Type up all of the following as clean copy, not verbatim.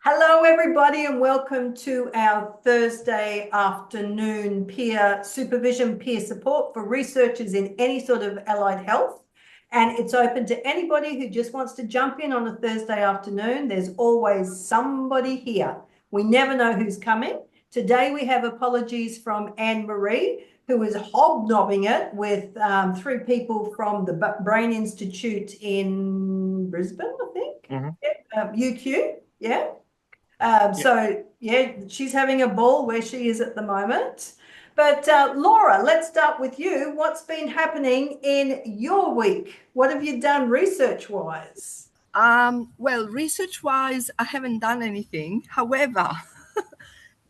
Hello, everybody, and welcome to our Thursday afternoon peer supervision, peer support for researchers in any sort of allied health. And it's open to anybody who just wants to jump in on a Thursday afternoon. There's always somebody here. We never know who's coming. Today we have apologies from Anne Maree, who is hobnobbing it with three people from the Brain Institute in Brisbane, I think. UQ, yeah. So, yeah, she's having a ball where she is at the moment. But Laura, let's start with you. What's been happening in your week? What have you done research-wise? Well, research-wise, I haven't done anything. However,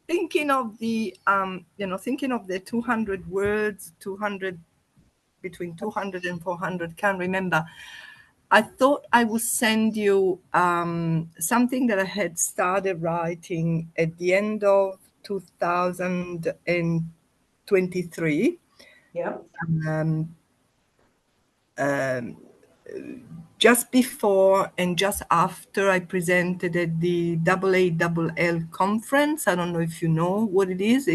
thinking of the 200 words, between 200 and 400, can't remember. I thought I would send you something that I had started writing at the end of 2023. Yeah. Just before and just after I presented at the AALL conference. I don't know if you know what it is.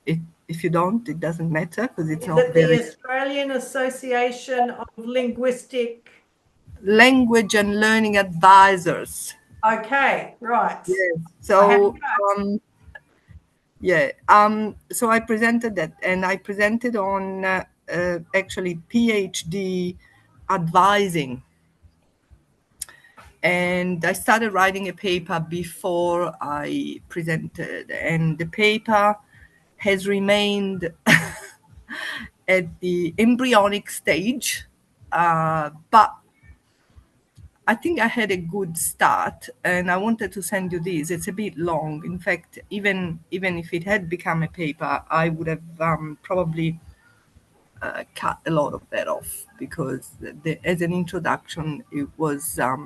If you don't, it doesn't matter because it's not the Australian Association of Linguistic Language and Learning Advisors. Okay, right. Yes. So so I presented that, and I presented on actually PhD advising. And I started writing a paper before I presented, and the paper has remained at the embryonic stage, but I think I had a good start, and I wanted to send you this. It's a bit long. In fact, even if it had become a paper, I would have probably cut a lot of that off because as an introduction, it was a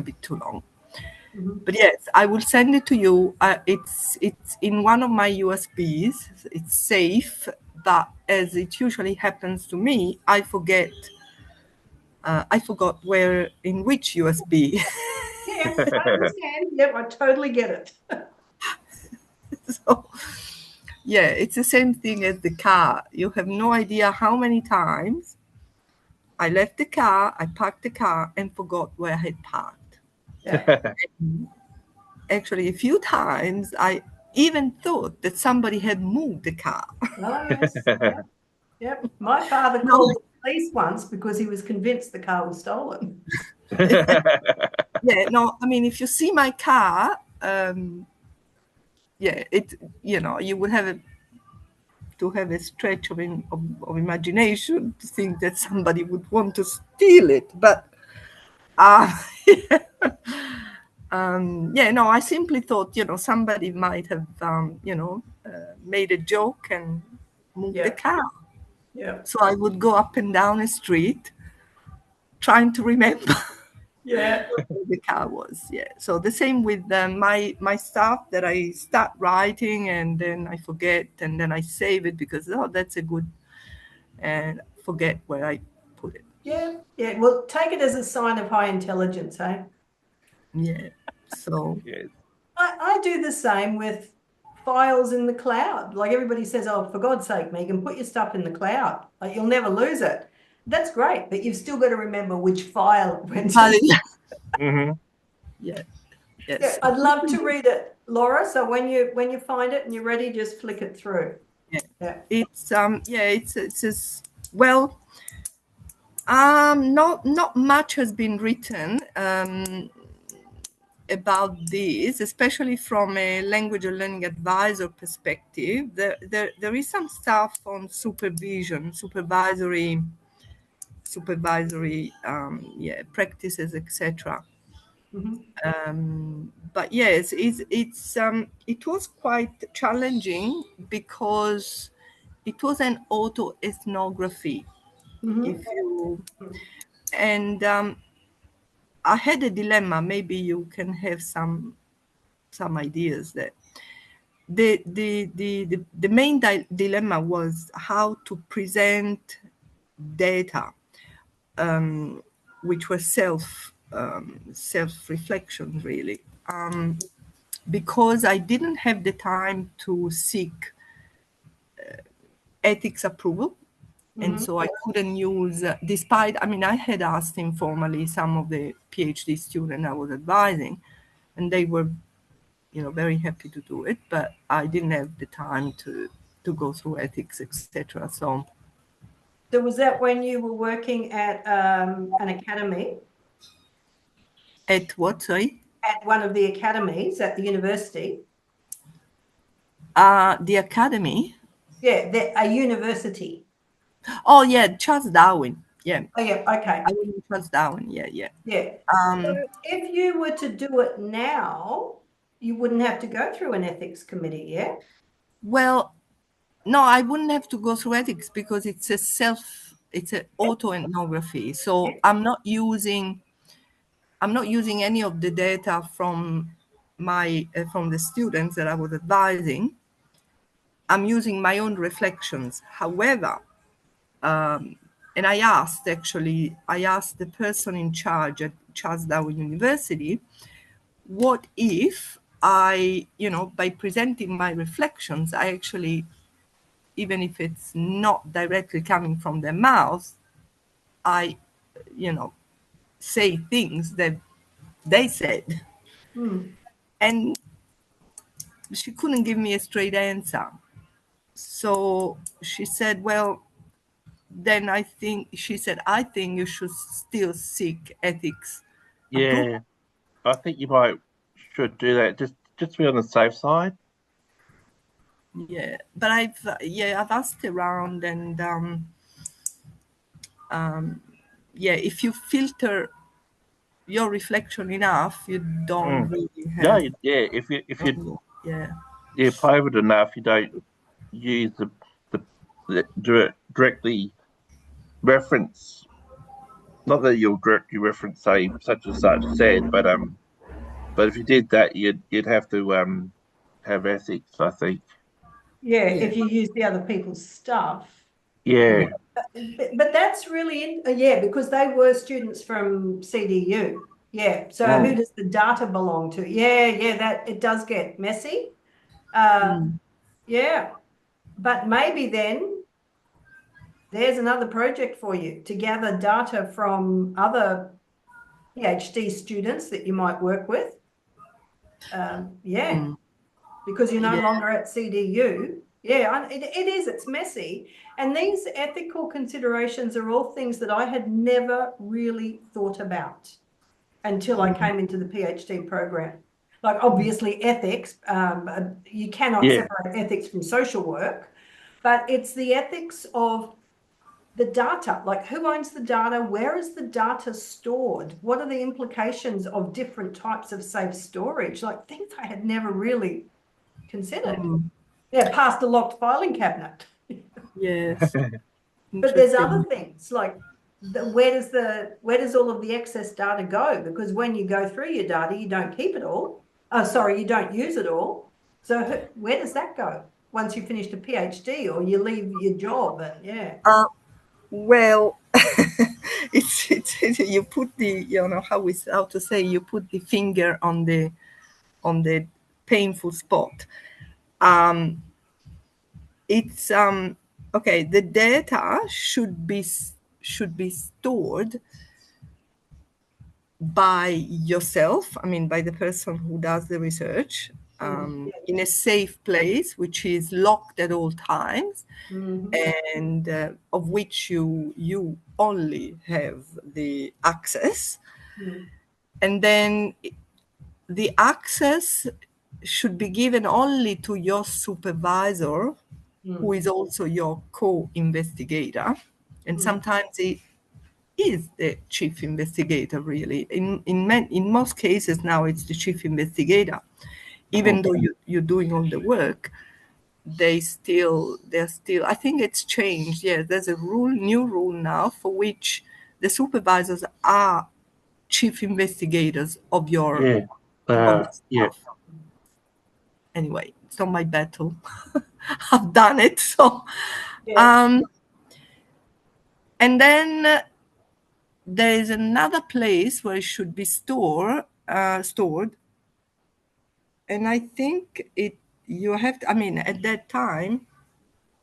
bit too long. But yes, I will send it to you. It's in one of my USBs. It's safe, but as it usually happens to me, I forgot in which USB. Yeah, I understand. Yep, I totally get it. So, yeah, it's the same thing as the car. You have no idea how many times I left the car, I parked the car and forgot where I had parked. Yeah. Actually, a few times I even thought that somebody had moved the car. Oh, yes. Yep. My father called the police once because he was convinced the car was stolen. Yeah, no, I mean, if you see my car, you would have to have a stretch of imagination to think that somebody would want to steal it. But I simply thought, somebody might have, made a joke and moved the car. Yeah. So I would go up and down a street trying to remember. Yeah. Where the car was. Yeah. So the same with my stuff that I start writing and then I forget and then I save it because that's a good, and forget where I put it. Yeah. Yeah. Well, take it as a sign of high intelligence, eh? Yeah. So I do the same with files in the cloud. Like everybody says, oh, for God's sake, Megan, put your stuff in the cloud. Like you'll never lose it. That's great, but you've still got to remember which file it went in. Yes. Yeah, I'd love to read it, Laura. So when you find it and you're ready, just flick it through. Yeah. It's well. Not much has been written about this, especially from a language and learning advisor perspective. There is some stuff on supervision, supervisory practices, etc. But yes, it was quite challenging because it was an autoethnography. And I had a dilemma. Maybe you can have some ideas that the main dilemma was how to present data which were self-reflection, really, because I didn't have the time to seek ethics approval. And so I couldn't use, despite, I mean, I had asked informally some of the PhD students I was advising, and they were, very happy to do it, but I didn't have the time to go through ethics, etc. So was that when you were working at an academy? at what, sorry? At one of the academies at the university? The academy. Yeah, a university. Oh yeah, Charles Darwin. Yeah. Oh yeah, okay. I was in Charles Darwin. Yeah, yeah. Yeah. So if you were to do it now, you wouldn't have to go through an ethics committee, yeah? Well, no, I wouldn't have to go through ethics because it's an autoethnography. So I'm not using any of the data from from the students that I was advising. I'm using my own reflections. However, and I asked the person in charge at Charles Darwin University, what if by presenting my reflections, I actually, even if it's not directly coming from their mouth, I, say things that they said. And she couldn't give me a straight answer. So she said, well, then I think you should still seek ethics approval. Yeah, I think you should do that just to be on the safe side. Yeah, but I've asked around, and if you filter your reflection enough, you don't really have. Yeah. If you Yeah. private enough, you don't use the directly reference. Not that you'll directly reference, say, such and such said, but if you did that, you'd have to have ethics, I think. Yeah, if you use the other people's stuff. Yeah. But that's really, because they were students from CDU. Yeah. So who does the data belong to? Yeah, that it does get messy. Yeah. But maybe then there's another project for you to gather data from other PhD students that you might work with. Because you're no longer at CDU. Yeah, it's messy. And these ethical considerations are all things that I had never really thought about until I came into the PhD program. Like obviously ethics, you cannot separate ethics from social work, but it's the ethics of the data, like who owns the data? Where is the data stored? What are the implications of different types of safe storage? Like things I had never really considered. Yeah, past a locked filing cabinet. Yes. But there's other things like where does all of the excess data go? Because when you go through your data, you don't keep it all. You don't use it all. So where does that go once you finished a PhD or you leave your job? And well, it's you put the you put the finger on the painful spot. It's okay. The data should be stored by yourself. I mean, by the person who does the research, in a safe place, which is locked at all times, and of which you only have the access. And then the access should be given only to your supervisor, who is also your co-investigator. And sometimes it is the chief investigator, really. In most cases now, it's the chief investigator. Even though you're doing all the work, they're still, I think it's changed. Yeah, there's a new rule now for which the supervisors are chief investigators of your staff. Anyway, it's not my battle. I've done it. So, and then there is another place where it should be stored, and I think you have to, I mean, at that time,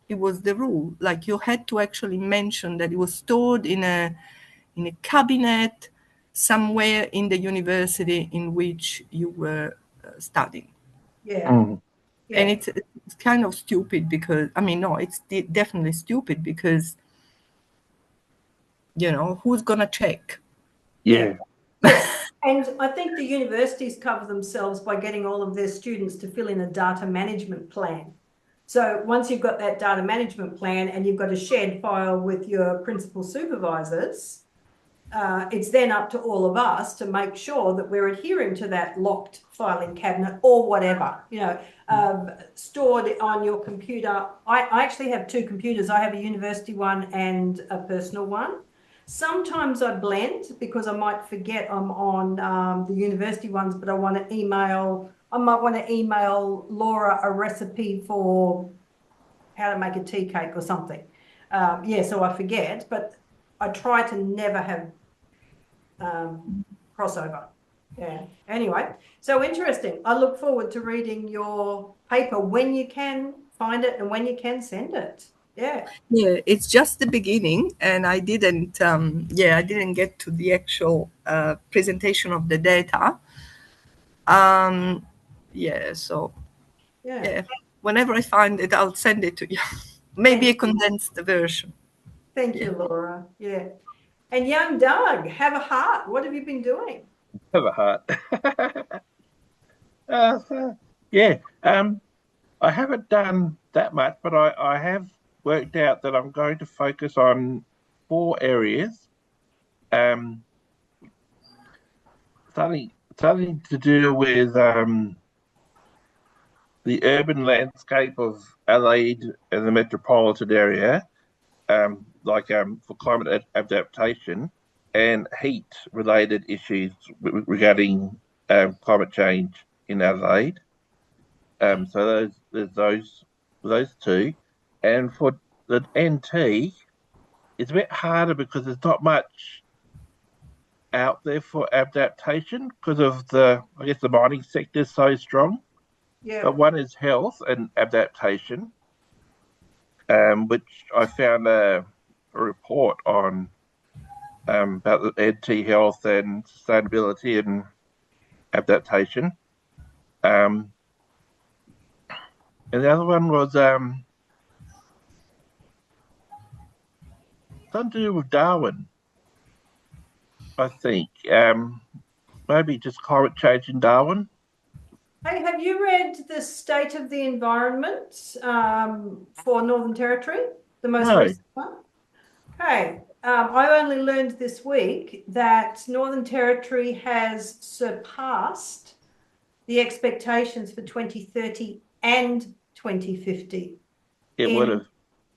it was the rule. Like you had to actually mention that it was stored in a cabinet somewhere in the university in which you were studying. Yeah. Mm. Yeah. And it's kind of stupid because, I mean, no, it's definitely stupid because, who's going to check? Yeah. Yeah. And I think the universities cover themselves by getting all of their students to fill in a data management plan. So once you've got that data management plan and you've got a shared file with your principal supervisors, it's then up to all of us to make sure that we're adhering to that locked filing cabinet or whatever, stored on your computer. I actually have two computers. I have a university one and a personal one. Sometimes I blend because I might forget I'm on the university ones, but I might want to email Laura a recipe for how to make a tea cake or something. So I forget, but I try to never have crossover. Yeah. Anyway, so interesting. I look forward to reading your paper when you can find it and when you can send it. Yeah. Yeah, it's just the beginning, and I didn't get to the actual presentation of the data. So Yeah. whenever I find it, I'll send it to you. Maybe a condensed version. Thank you, Laura. Yeah. And young Doug, have a heart. What have you been doing? Have a heart. Yeah. I haven't done that much, but I have worked out that I'm going to focus on 4 areas. Something to do with the urban landscape of Adelaide and the metropolitan area, for climate adaptation and heat-related issues regarding climate change in Adelaide. So there's those two, and for the NT, it's a bit harder because there's not much out there for adaptation because of the mining sector is so strong. Yeah. But one is health and adaptation, which I found a report on about the NT health and sustainability and adaptation. And the other one was something to do with Darwin, I think. Maybe just climate change in Darwin. Hey, have you read the State of the Environment for Northern Territory, the most No. recent one? Okay, I only learned this week that Northern Territory has surpassed the expectations for 2030 and 2050 It would have.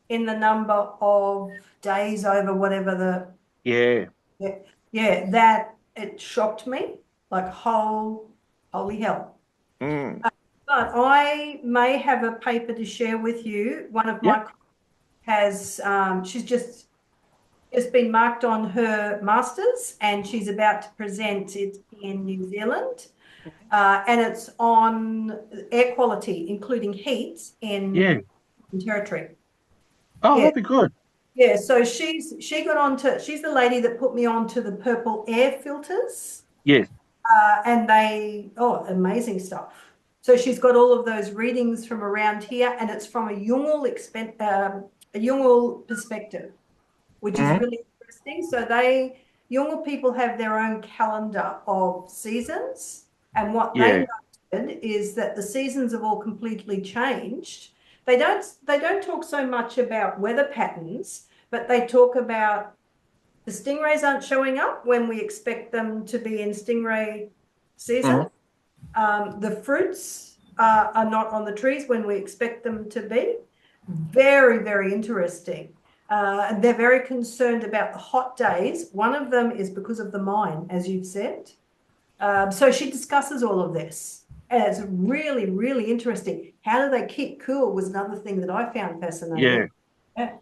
in the number of days over whatever Yeah. that it shocked me, like holy hell. Mm. But I may have a paper to share with you. One of my has she's just been marked on her master's and she's about to present it in New Zealand. And it's on air quality, including heat in territory. Oh, that'd be good. Yeah, so she's the lady that put me onto the purple air filters. Yes. And amazing stuff. So she's got all of those readings from around here, and it's from a Yolngu perspective, which is really interesting. So Yolngu people have their own calendar of seasons, and what they noted is that the seasons have all completely changed. They don't talk so much about weather patterns, but they talk about the stingrays aren't showing up when we expect them to be in stingray season. The fruits are not on the trees when we expect them to be. Very, very interesting. They're very concerned about the hot days. One of them is because of the mine, as you've said. So she discusses all of this. And it's really, really interesting. How do they keep cool was another thing that I found fascinating. Yeah.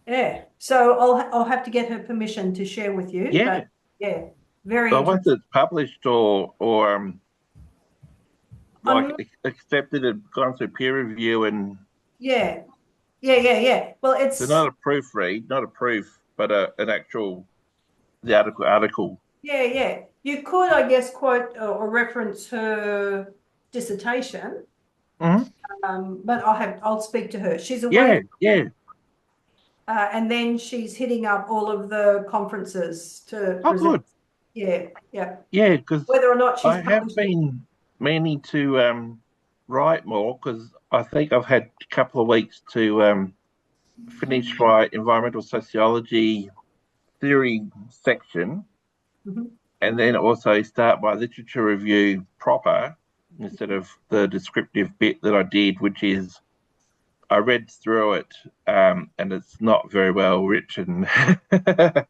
Yeah. So I'll have to get her permission to share with you. Yeah. But yeah, very So once interesting. it's published or like Um, accepted and gone through peer review, and yeah, yeah. Well, so it's not a proofread, not a proof, but an actual the article. yeah. You could, I guess, quote or reference her dissertation. Hmm. But I'll speak to her. She's away, Yeah, yeah. and then she's hitting up all of the conferences to Oh, present. good. Yeah. Yeah, because Whether or not she's I have published it. been meaning to write more because I think I've had a couple of weeks to finish my environmental sociology theory section, Mhm. and then also start my literature review proper instead of the descriptive bit that I did, which is I read through it and it's not very well written, to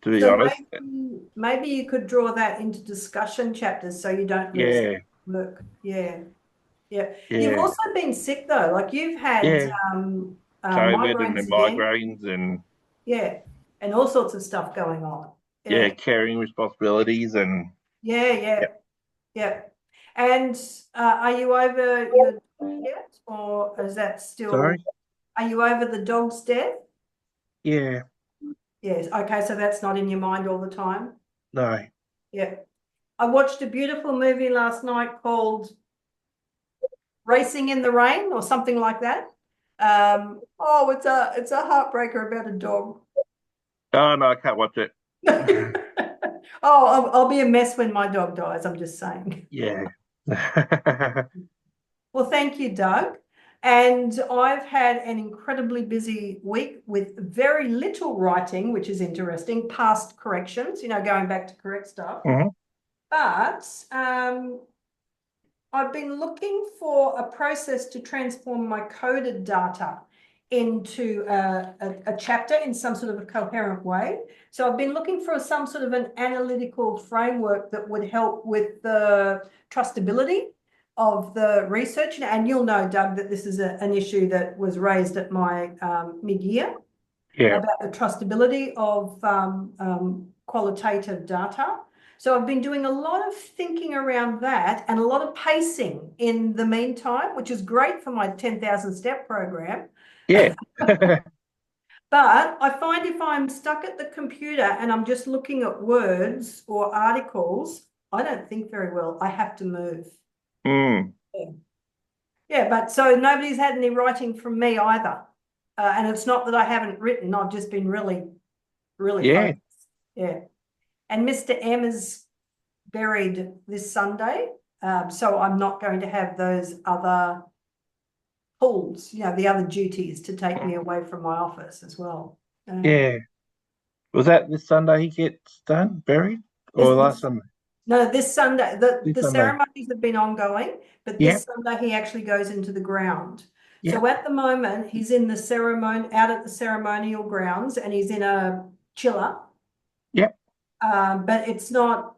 be So honest. maybe you could draw that into discussion chapters so you don't lose Yeah, work. Yeah. You've yeah, also been sick though, like you've had yeah. COVID and the migraines again. migraines and Yeah. And all sorts of stuff going on. yeah, Yeah. carrying responsibilities and Yeah, yeah, yep. yeah. And are you over your dog yet? Or is that still, Sorry. are you over the dog's death? Yeah, Yes. Okay, so that's not in your mind all the time. no. Yeah. I watched a beautiful movie last night called Racing in the Rain or something like that. Oh, it's a heartbreaker about a dog. Oh no, I can't watch it. Oh, I'll be a mess when my dog dies. I'm just saying. Yeah. Well, thank you, Doug. And I've had an incredibly busy week with very little writing, which is interesting, past corrections, going back to correct stuff. Mhm. But I've been looking for a process to transform my coded data into a chapter in some sort of a coherent way. So I've been looking for some sort of an analytical framework that would help with the trustability of the research. And you'll know, Doug, that this is an issue that was raised at my mid-year Yeah. about the trustability of qualitative data. So I've been doing a lot of thinking around that and a lot of pacing in the meantime, which is great for my 10,000 step program. Yeah. But I find if I'm stuck at the computer and I'm just looking at words or articles, I don't think very well. I have to move. Mm. Yeah. Yeah, but so nobody's had any writing from me either. And it's not that I haven't written, I've just been really, really Yeah. focused. Yeah. And Mr. M is buried this Sunday. So I'm not going to have those other pulls, the other duties to take me away from my office as well. Yeah. Was that this Sunday he gets done, buried? Or last This, Sunday? no, this Sunday, the, This the Sunday. ceremonies have been ongoing, but Yep. this Sunday he actually goes into the ground. Yep. So at the moment, he's in the ceremony, out at the ceremonial grounds, and he's in a chiller. Yep. But it's not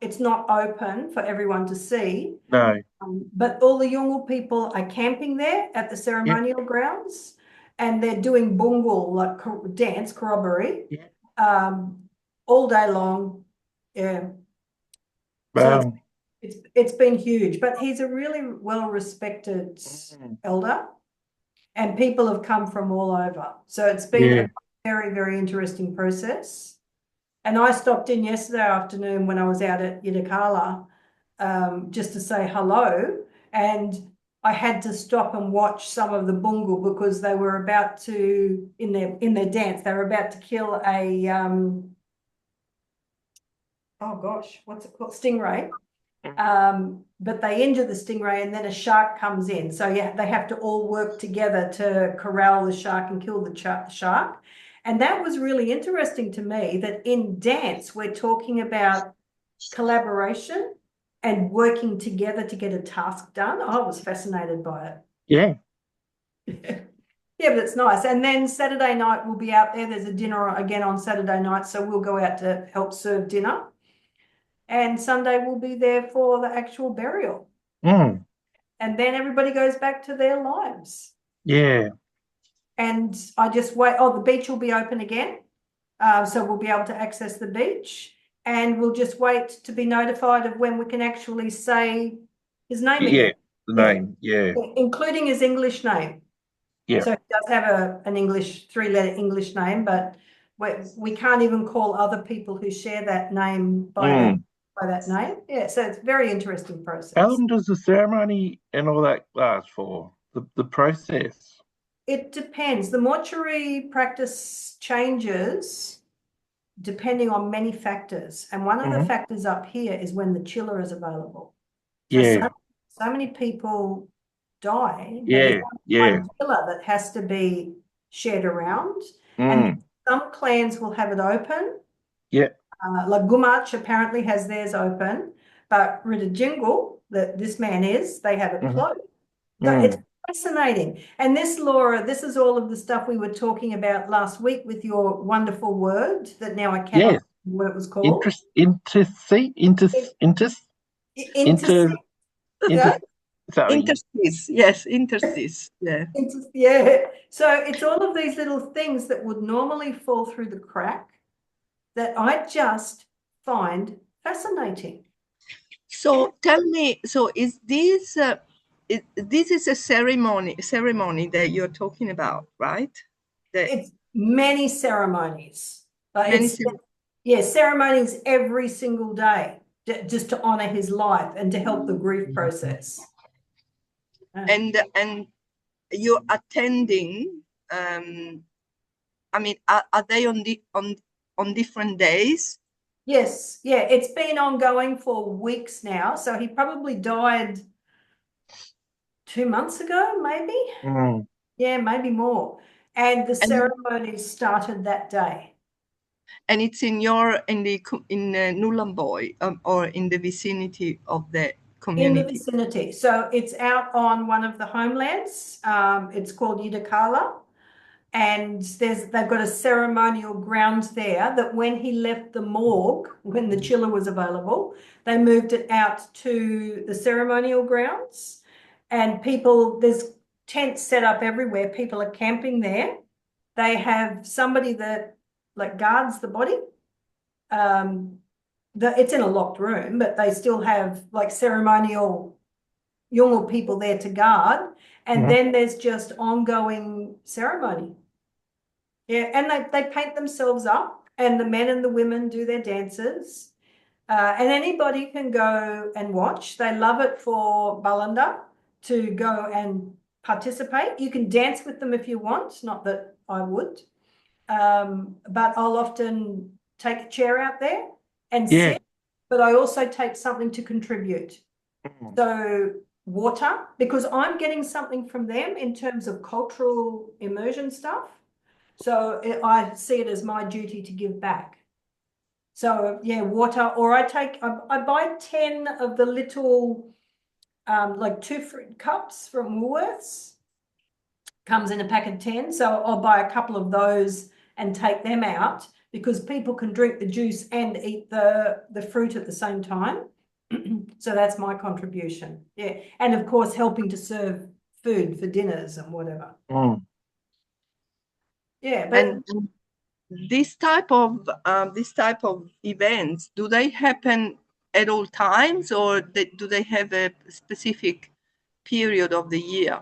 open for everyone to see. No. But all the Yolngu people are camping there at the Yep. ceremonial grounds, and they're doing bungal, like dance, corroboree, Yep. all day long. Yeah. So Wow. it's been huge, but he's a really well-respected Mm. elder, and people have come from all over. So it's been Yeah. a very, very interesting process. And I stopped in yesterday afternoon when I was out at Yidakala, just to say hello. And I had to stop and watch some of the bungal because they were about to, in their dance, they were about to kill a oh gosh, what's it called? Stingray. But they injure the stingray and then a shark comes in. So yeah, they have to all work together to corral the shark and kill the shark. And that was really interesting to me that in dance, we're talking about collaboration and working together to get a task done. I was fascinated by Yeah. it. Yeah, but it's nice. And then Saturday night we'll be out there. There's a dinner again on Saturday night, so we'll go out to help serve dinner. And Sunday we'll be there for the actual burial. Mm. And then everybody goes back to their lives. Yeah. and I just wait. Oh, the beach will be open again. So we'll be able to access the beach, and we'll just wait to be notified of when we can actually say his name again. The name, yeah. Including his English name. Yeah. So he does have an English, 3-letter English name, but we can't even call other people who share that name by that name. Yeah, so it's a very interesting process. How long does the ceremony and all that last for? The process? It depends. The mortuary practice changes depending on many factors. And one of the factors up here is when the chiller is available. Yeah. So many people die. Yeah. One chiller that has to be shared around. And some clans will have it open. Yeah. Like Gumatch apparently has theirs open, but Ridajingle, that this man is, they have it closed. So it's fascinating. And this, Laura, this is all of the stuff we were talking about last week with your wonderful word that now I cannot remember what it was called. Interstice. Yes, interstice. Yeah. Yeah. So it's all of these little things that would normally fall through the crack that I just find fascinating. So tell me, so is this this is a ceremony that you're talking about, right? It's many ceremonies. Ceremonies every single day, just to honor his life and to help the grief process. And you're attending. I mean, are they on different days? Yes, yeah, it's been ongoing for weeks now. So he probably died 2 months ago, maybe. Yeah, maybe more. And the ceremonies started that day. And it's in Nullarbor or in the vicinity of the community. In the vicinity. So it's out on one of the homelands. It's called Yidakala. And they've got a ceremonial ground there that when he left the morgue, when the chiller was available, they moved it out to the ceremonial grounds. And there's tents set up everywhere. People are camping there. They have somebody that like guards the body. It's in a locked room, but they still have like ceremonial Yolngu people there to guard. And then there's just ongoing ceremony. Yeah, and they paint themselves up, and the men and the women do their dances. And anybody can go and watch. They love it for Balanda to go and participate. You can dance with them if you want, not that I would. But I'll often take a chair out there and sit, but I also take something to contribute. So water, because I'm getting something from them in terms of cultural immersion stuff. So I see it as my duty to give back. So yeah, water, or I buy 10 of the little, like 2 fruit cups from Woolworths. Comes in a pack of 10. So I'll buy a couple of those and take them out because people can drink the juice and eat the fruit at the same time. So that's my contribution. Yeah. And of course, helping to serve food for dinners and whatever. Yeah, but and this type of events, do they happen at all times, or do they have a specific period of the year?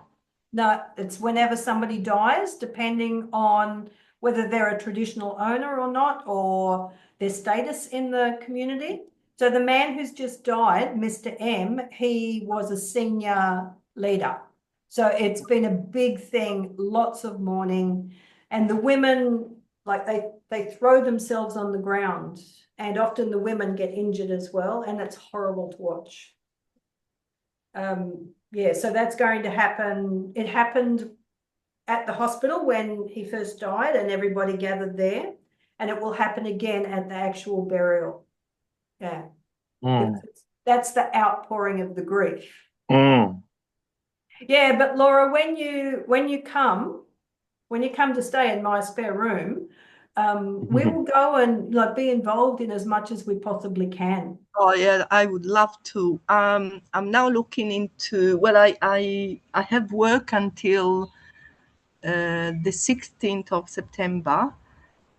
No, it's whenever somebody dies, depending on whether they're a traditional owner or not, or their status in the community. So the man who's just died, Mr. M, he was a senior leader. So it's been a big thing, lots of mourning. And the women, like they throw themselves on the ground, and often the women get injured as well, and it's horrible to watch. Yeah, so that's going to happen. It happened at the hospital when he first died and everybody gathered there, and it will happen again at the actual burial. Yeah. That's the outpouring of the grief. Yeah, but Laura, when you come to stay in my spare room, we will go and like be involved in as much as we possibly can. Oh yeah, I would love to. I'm now looking into, well, I have work until the 16th of September,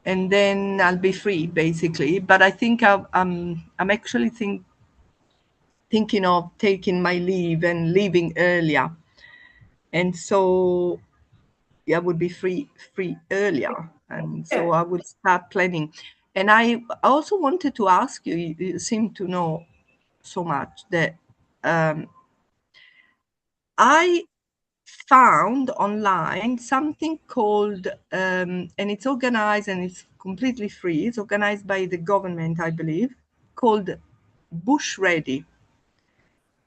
and then I'll be free basically. But I think I'm actually thinking of taking my leave and leaving earlier, and so I would be free earlier, and so Yeah. I would start planning. And I also wanted to ask you, you seem to know so much, that I found online something called, and it's organized and it's completely free. It's organized by the government, I believe, called Bush Ready.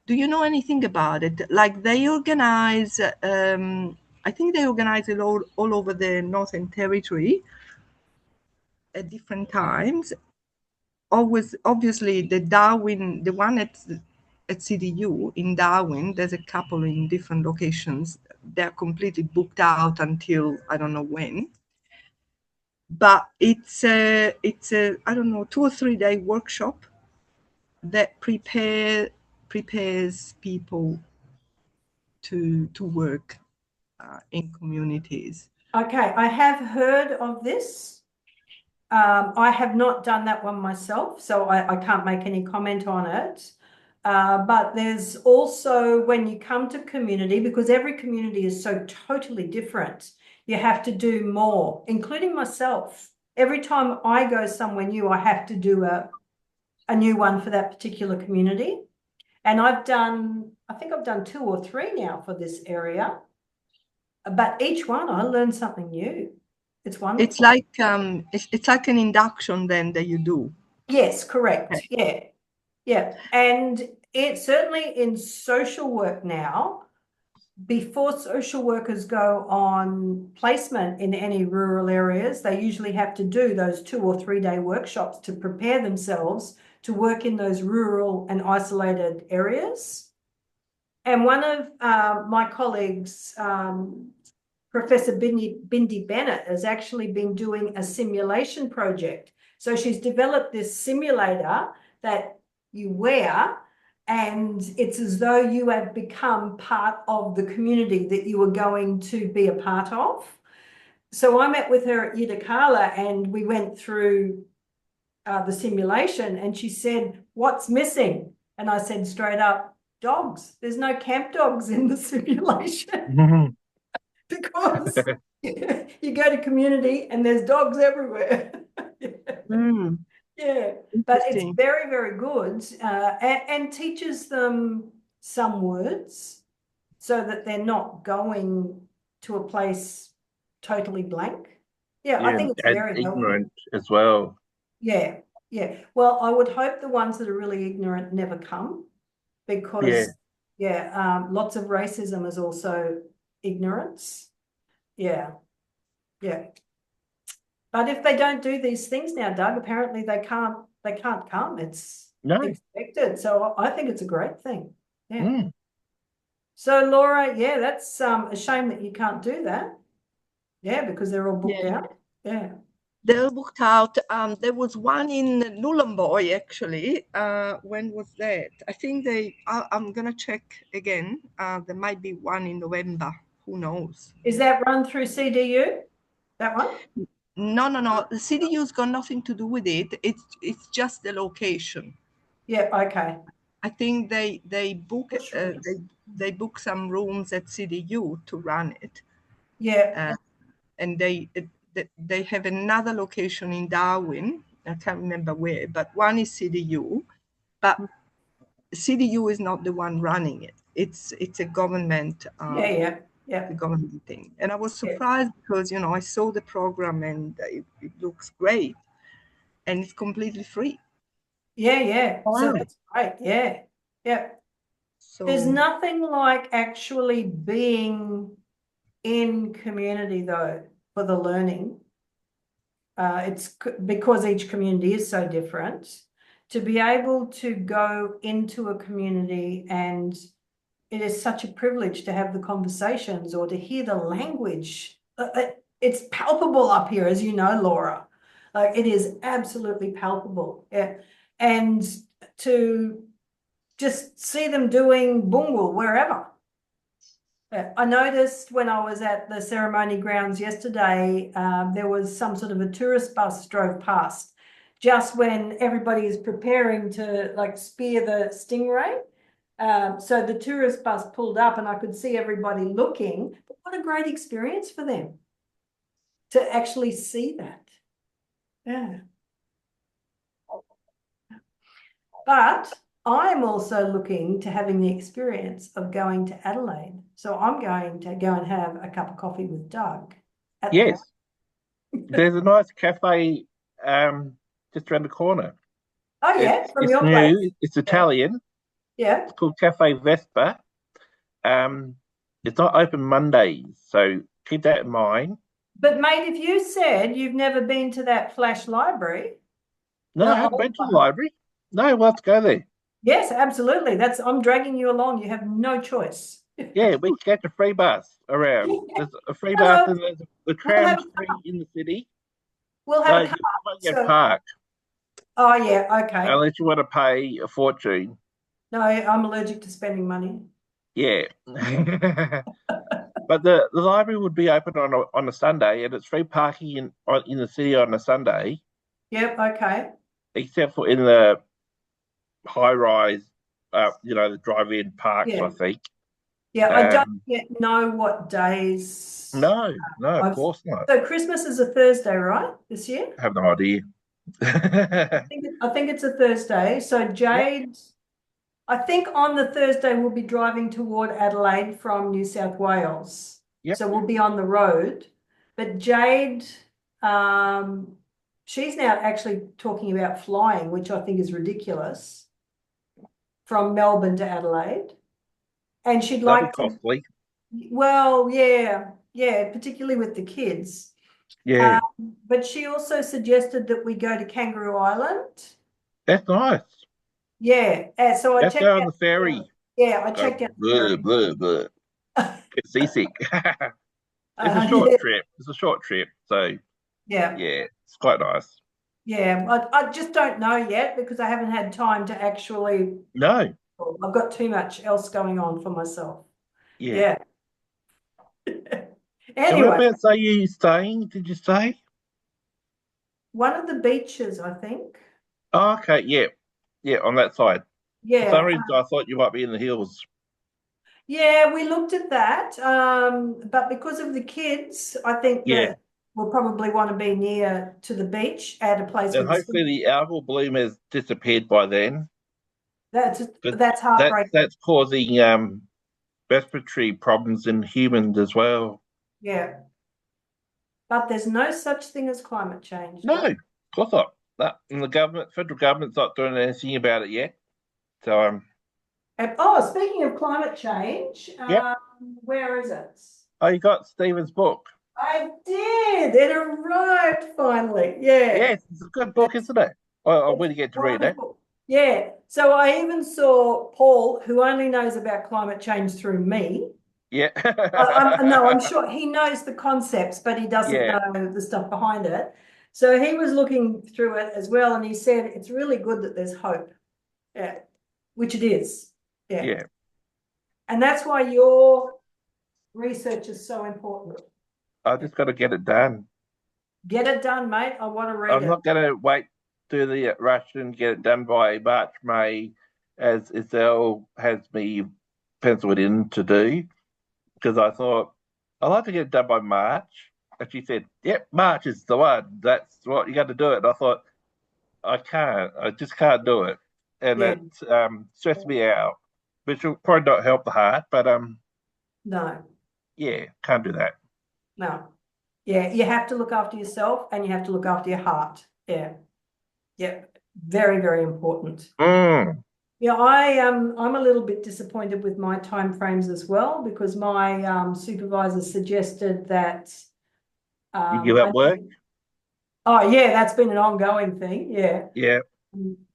Do you know anything about it? Like they organize, I think they organize it all over the Northern Territory at different times. Always, obviously, the Darwin, the one at CDU in Darwin, there's a couple in different locations. They're completely booked out until I don't know when. But it's a I don't know, 2 or 3 day workshop that prepares people to work in communities. Okay, I have heard of this. I have not done that one myself, so I can't make any comment on it. But there's also, when you come to community, because every community is so totally different, you have to do more, including myself. Every time I go somewhere new, I have to do a new one for that particular community. And I think I've done 2 or 3 now for this area. But each one, I learn something new. It's wonderful. It's like it's like an induction then that you do. Yes, correct. Yeah. Yeah. And it certainly in social work now, before social workers go on placement in any rural areas, they usually have to do those 2 or 3 day workshops to prepare themselves to work in those rural and isolated areas. And one of my colleagues, Professor Bindi Bennett, has actually been doing a simulation project. So she's developed this simulator that you wear, and it's as though you have become part of the community that you were going to be a part of. So I met with her at Yidakala and we went through the simulation, and she said, "What's missing?" And I said straight up, "Dogs. There's no camp dogs in the simulation." Because you go to community and there's dogs everywhere. Yeah, but it's very, very good, and teaches them some words so that they're not going to a place totally blank. Yeah, I think it's and very helpful. ignorant as well. Yeah, yeah. Well, I would hope the ones that are really ignorant never come, because lots of racism is also ignorance. Yeah, yeah. But if they don't do these things now, Doug, apparently they can't come. It's expected. So I think it's a great thing. Yeah. So Laura, yeah, that's a shame that you can't do that. Yeah, because they're all booked out. Yeah. They're booked out. There was one in Nhulunbuy actually. When was that? I think I'm gonna check again. There might be one in November. Who knows? Is that run through CDU? That one? No. The CDU's got nothing to do with it. It's just the location. Yeah. Okay. I think they book they book some rooms at CDU to run it. Yeah. And they have another location in Darwin. I can't remember where, but one is CDU, but CDU is not the one running it. It's a government. The government thing. And I was surprised because I saw the program and it looks great, and it's completely free. Yeah. Wow. So that's great. Yeah. So there's nothing like actually being in community though for the learning. It's because each community is so different. To be able to go into a community, and it is such a privilege to have the conversations or to hear the language. It's palpable up here, as you know, Laura. Like, it is absolutely palpable. Yeah. And to just see them doing bungal wherever. I noticed when I was at the ceremony grounds yesterday, there was some sort of a tourist bus drove past just when everybody is preparing to like spear the stingray. So the tourist bus pulled up and I could see everybody looking. But what a great experience for them to actually see that. Yeah. But I'm also looking to having the experience of going to Adelaide. So I'm going to go and have a cup of coffee with Doug. Yes. There's a nice cafe just around the corner. Oh, yeah, from It's your new. place. It's Italian. Yeah. It's called Cafe Vespa. It's not open Mondays, so keep that in mind. But mate, if you said you've never been to that Flash library, No, I haven't been to the library. No, we'll have to go there. yes, absolutely. I'm dragging you along. You have no choice. Yeah, we can get a free bus around. There's a free bus and there's the We'll tram's have free in the city. We'll No, have a you car. won't get So, parked oh, yeah, okay. unless you want to pay a fortune. No, I'm allergic to spending money. Yeah. But the library would be open on a Sunday, and it's free parking in the city on a Sunday, Yep, okay. except for in the high rise, the drive-in parks. Yeah. I think. Yeah, I don't yet know what days. No, of course not. So Christmas is a Thursday, right? This year? I have no idea. I think it's a Thursday. So Jade, I think on the Thursday we'll be driving toward Adelaide from New South Wales. Yep. So we'll be on the road. But Jade, she's now actually talking about flying, which I think is ridiculous, from Melbourne to Adelaide. And she'd like to. Costly. Well, yeah, particularly with the kids. Yeah. But she also suggested that we go to Kangaroo Island. That's nice. Yeah, so I Let's checked go on out. the ferry. Yeah, I checked out. Blah, blah, blah. Get seasick. It's a Yeah. trip. It's a short trip. So, Yeah, it's quite nice. yeah. I just don't know yet because I haven't had time to actually. No. I've got too much else going on for myself. Yeah. Anyway, And whereabouts are you staying? Did you stay? one of the beaches, I think. Oh, okay. Yeah. Yeah, on that side. Yeah. For some reason, I thought you might be in the hills. Yeah, we looked at that, but because of the kids, I think that we'll probably want to be near to the beach at a place. And hopefully the algal bloom has disappeared by then. That's heartbreaking. That's causing respiratory problems in humans as well. Yeah, but there's no such thing as climate change. No, of course not. No. And the federal government's not doing anything about it yet. So speaking of climate change, where is it? Oh, you got Stephen's book. I did. It arrived finally. Yeah. Yes, it's a good book, isn't it? I really get to read it. Yeah. So I even saw Paul, who only knows about climate change through me. Yeah. I'm sure he knows the concepts, but he doesn't know the stuff behind it. So he was looking through it as well, and he said it's really good that there's hope. Yeah, which it is. Yeah. Yeah. And that's why your research is so important. I just got to get it done. Get it done, mate. I want to read it. I'm not going to wait to the rush and get it done by March, May, as Iselle has me penciled in to do, because I thought I'd like to get it done by March. And she said, yep, March is the one. That's what you got to do it. And I thought, I just can't do it. And it stressed me out, which will probably not help the heart, but no. Yeah, can't do that. No. Yeah, you have to look after yourself and you have to look after your heart. Yeah. Yeah. Very, very important. Yeah, I'm a little bit disappointed with my timeframes as well, because my supervisor suggested that you give up work? Oh yeah, that's been an ongoing thing. Yeah. Yeah.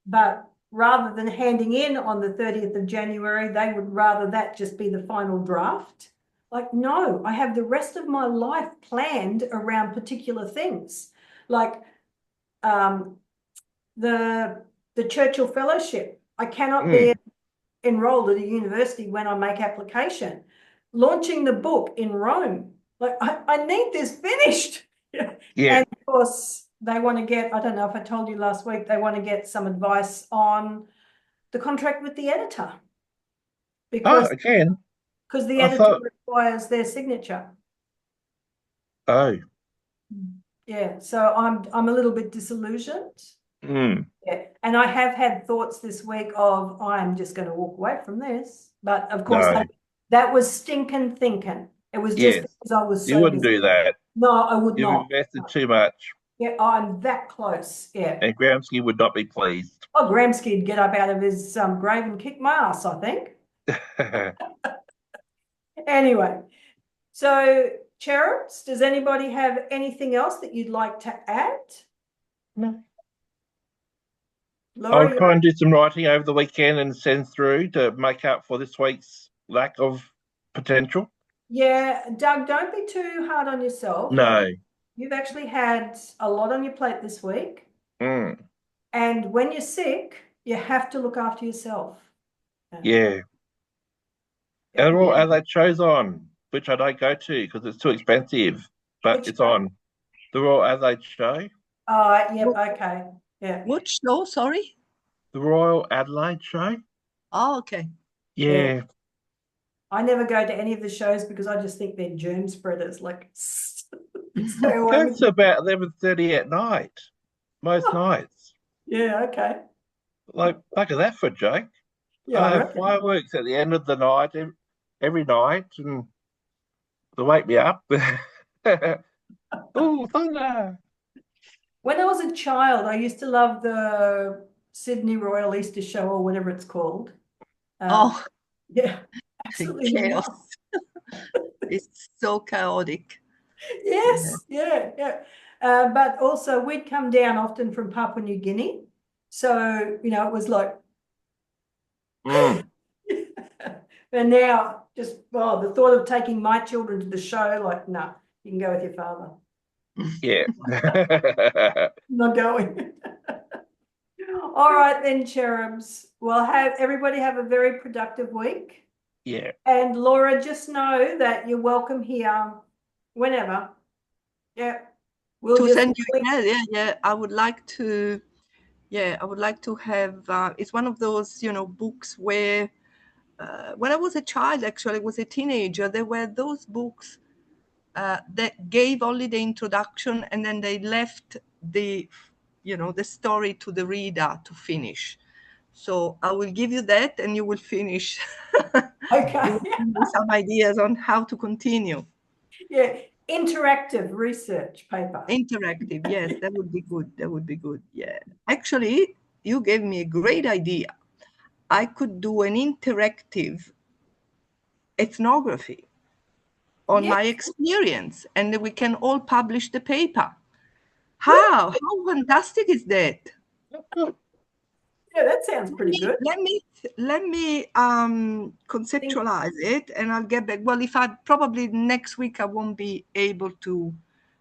But rather than handing in on the 30th of January, they would rather that just be the final draft. Like, no, I have the rest of my life planned around particular things. Like the Churchill Fellowship. I cannot be enrolled at a university when I make application. launching the book in Rome. Like, I need this finished. Yeah. And of course, they want to get, I don't know if I told you last week, they want to get some advice on the contract with the editor. Because again, the I editor thought, requires their signature. oh, Yeah, so I'm a little bit disillusioned. Yeah, and I have had thoughts this week of I'm just going to walk away from this, but of course no, that was stinking thinking. It was just yes, because I was you so wouldn't busy. do that. No, I would You've not. invested too much, Yeah, I'm that close. Yeah. and Gramsci would not be pleased. Oh, Gramsci'd get up out of his grave and kick my ass, I think. Anyway, so Cherubs, does anybody have anything else that you'd like to add? No. Laura, I'll try and do some writing over the weekend and send through to make up for this week's lack of potential. yeah, Doug, don't be too hard on yourself. No. Like, you've actually had a lot on your plate this week. Mm. And when you're sick, you have to look after yourself. Yeah. And they're all Adelaide shows on, which I don't go to because it's too expensive, but Which it's on. The Royal Adelaide Show. Oh, yep, okay. Yeah. What show? Sorry. The Royal Adelaide Show. Oh, okay. Yeah. I never go to any of the shows because I just think they're germ spreaders. Like, stay away. That's about 11:30 at night, most nights. Yeah, okay. Like, look at that for a joke. Yeah, I I have reckon. fireworks at the end of the night, every night, and to wake me up. Oh, thunder. When I was a child, I used to love the Sydney Royal Easter Show or whatever it's called. Oh, yeah, absolutely. chaos. It's so chaotic. Yes, yeah. But also we'd come down often from Papua New Guinea. So, it was like, Mm. and now just, the thought of taking my children to the show, like, no, you can go with your father. Yeah. Not going. All right then, Cherubs. Well, everybody have a very productive week. Yeah. And Laura, just know that you're welcome here whenever. Yeah. We'll To just send you, yeah. I would like to have, it's one of those, books where, when I was a child, actually, I was a teenager, there were those books that gave only the introduction and then they left the story to the reader to finish. So I will give you that and you will finish. Okay. You will give me some ideas on how to continue. Yeah, interactive research paper. Interactive, yes, that would be good. That would be good. Yeah. Actually, you gave me a great idea. I could do an interactive ethnography on my experience, and we can all publish the paper. How fantastic is that? Yeah, that sounds pretty good. Let me conceptualize it, and I'll get back. Well, if I probably next week I won't be able to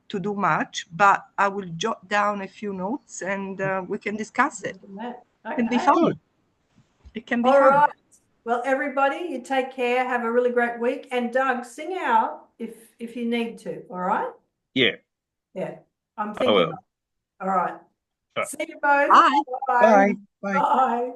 do much, but I will jot down a few notes and we can discuss it. It can be fun. It can be fun. All right. Well, everybody, you take care. Have a really great week. And Doug, sing out if you need to. All right? Yeah. Yeah. I'm thinking. All right. See you both. Bye. Bye. Bye. Bye.